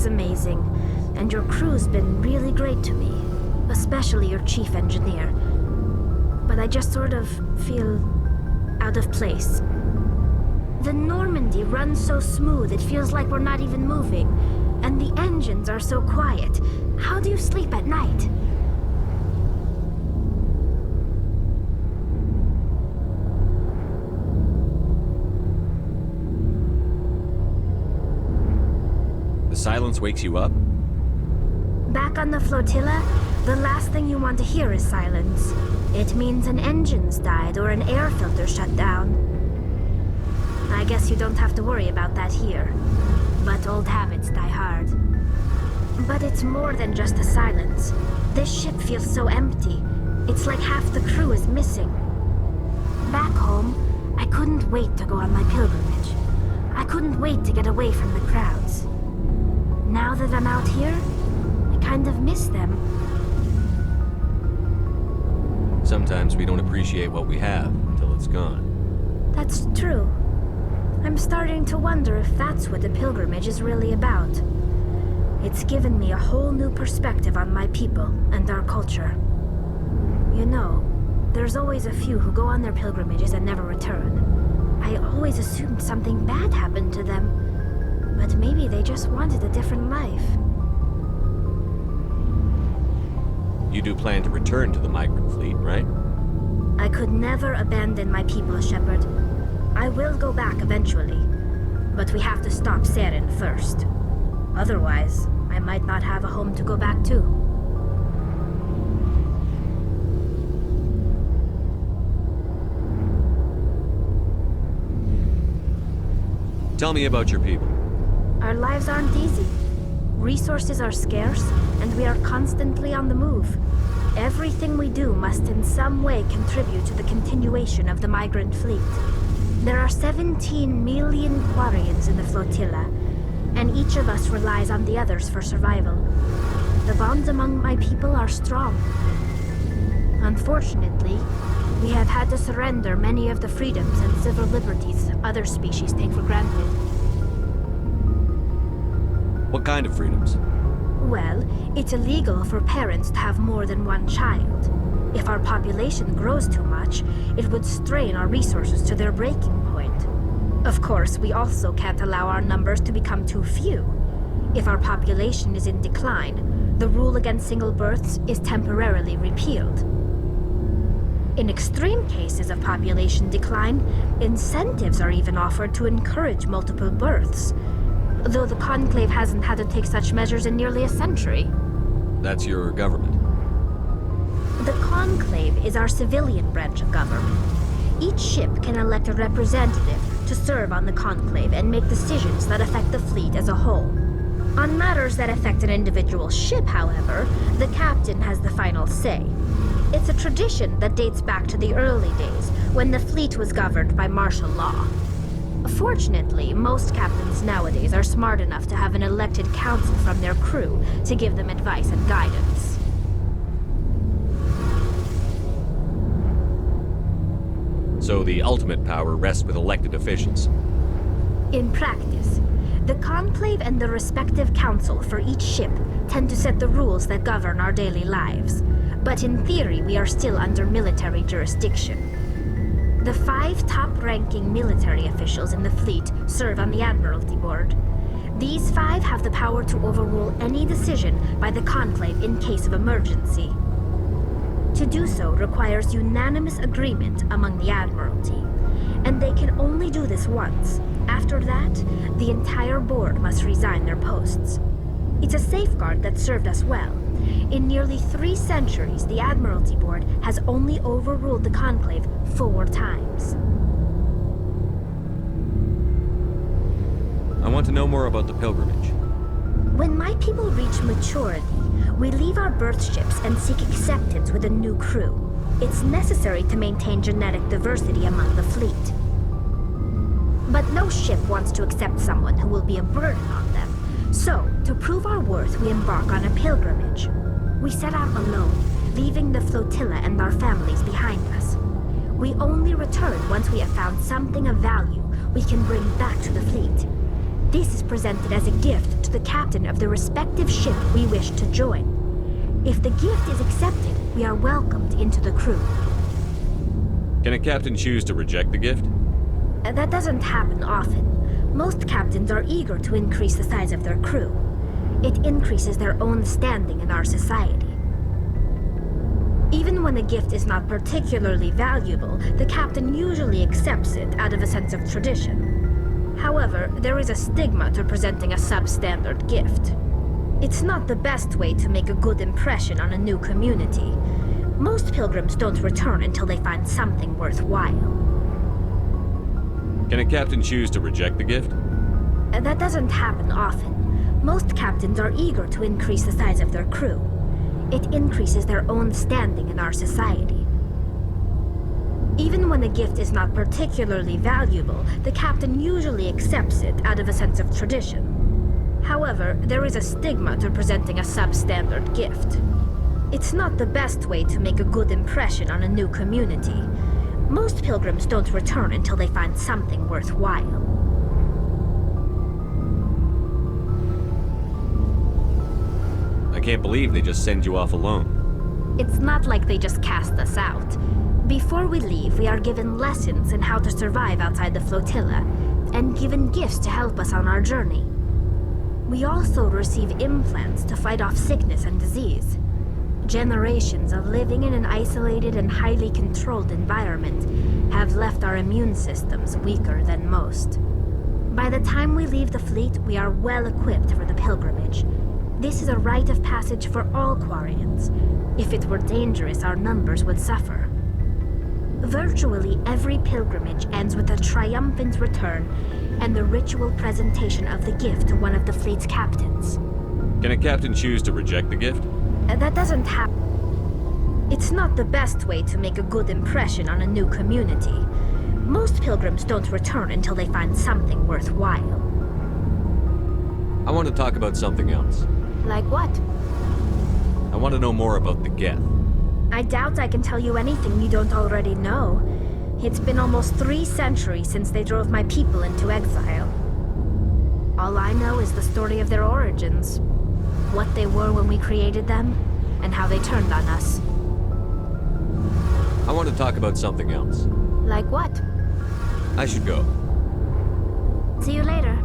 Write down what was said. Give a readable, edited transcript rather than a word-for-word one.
is amazing, and your crew's been really great to me, especially your chief engineer. But I just sort of feel out of place. The Normandy runs so smooth it feels like we're not even moving, and the engines are so quiet. How do you sleep at night? The silence wakes you up? Back on the flotilla, the last thing you want to hear is silence. It means an engine's died or an air filter shut down. I guess you don't have to worry about that here. But old habits die hard. But it's more than just the silence. This ship feels so empty. It's like half the crew is missing. Back home, I couldn't wait to go on my pilgrimage. I couldn't wait to get away from the crowds. Now that I'm out here, I kind of miss them. Sometimes we don't appreciate what we have until it's gone. That's true. I'm starting to wonder if that's what the pilgrimage is really about. It's given me a whole new perspective on my people and our culture. You know, there's always a few who go on their pilgrimages and never return. I always assumed something bad happened to them, but maybe they just wanted a different life. You do plan to return to the migrant fleet, right? I could never abandon my people, Shepard. I will go back eventually, but we have to stop Saren first. Otherwise, I might not have a home to go back to. Tell me about your people. Our lives aren't easy. Resources are scarce, and we are constantly on the move. Everything we do must in some way contribute to the continuation of the migrant fleet. There are 17 million Quarians in the flotilla, and each of us relies on the others for survival. The bonds among my people are strong. Unfortunately, we have had to surrender many of the freedoms and civil liberties other species take for granted. What kind of freedoms? Well, it's illegal for parents to have more than one child. If our population grows too much, it would strain our resources to their breaking point. Of course, we also can't allow our numbers to become too few. If our population is in decline, the rule against single births is temporarily repealed. In extreme cases of population decline, incentives are even offered to encourage multiple births, though the Conclave hasn't had to take such measures in nearly a century. That's your government. The Conclave is our civilian branch of government. Each ship can elect a representative to serve on the Conclave and make decisions that affect the fleet as a whole. On matters that affect an individual ship, however, the captain has the final say. It's a tradition that dates back to the early days, when the fleet was governed by martial law. Fortunately, most captains nowadays are smart enough to have an elected council from their crew to give them advice and guidance. So the ultimate power rests with elected officials. In practice, the Conclave and the respective council for each ship tend to set the rules that govern our daily lives. But in theory, we are still under military jurisdiction. The 5 top-ranking military officials in the fleet serve on the Admiralty Board. These 5 have the power to overrule any decision by the Conclave in case of emergency. To do so requires unanimous agreement among the Admiralty, and they can only do this once. After that, the entire board must resign their posts. It's a safeguard that served us well. In nearly 3 centuries, the Admiralty Board has only overruled the Conclave 4 times. I want to know more about the pilgrimage. When my people reach maturity, we leave our birth ships and seek acceptance with a new crew. It's necessary to maintain genetic diversity among the fleet. But no ship wants to accept someone who will be a burden on them. So, to prove our worth, we embark on a pilgrimage. We set out alone, leaving the flotilla and our families behind us. We only return once we have found something of value we can bring back to the fleet. This is presented as a gift to the captain of the respective ship we wish to join. If the gift is accepted, we are welcomed into the crew. Can a captain choose to reject the gift? That doesn't happen often. Most captains are eager to increase the size of their crew. It increases their own standing in our society. Even when a gift is not particularly valuable, the captain usually accepts it out of a sense of tradition. However, there is a stigma to presenting a substandard gift. It's not the best way to make a good impression on a new community. Most pilgrims don't return until they find something worthwhile. Can a captain choose to reject the gift? That doesn't happen often. Most captains are eager to increase the size of their crew. It increases their own standing in our society. Even when a gift is not particularly valuable, the captain usually accepts it out of a sense of tradition. However, there is a stigma to presenting a substandard gift. It's not the best way to make a good impression on a new community. Most pilgrims don't return until they find something worthwhile. I can't believe they just send you off alone. It's not like they just cast us out. Before we leave, we are given lessons in how to survive outside the flotilla, and given gifts to help us on our journey. We also receive implants to fight off sickness and disease. Generations of living in an isolated and highly controlled environment have left our immune systems weaker than most. By the time we leave the fleet, we are well equipped for the pilgrimage. This is a rite of passage for all Quarians. If it were dangerous, our numbers would suffer. Virtually every pilgrimage ends with a triumphant return and the ritual presentation of the gift to one of the fleet's captains. Can a captain choose to reject the gift? That doesn't happen. It's not the best way to make a good impression on a new community. Most pilgrims don't return until they find something worthwhile. I want to talk about something else. Like what? I want to know more about the Geth. I doubt I can tell you anything you don't already know. It's been almost 3 centuries since they drove my people into exile. All I know is the story of their origins. What they were when we created them, and how they turned on us. I want to talk about something else. Like what? I should go. See you later.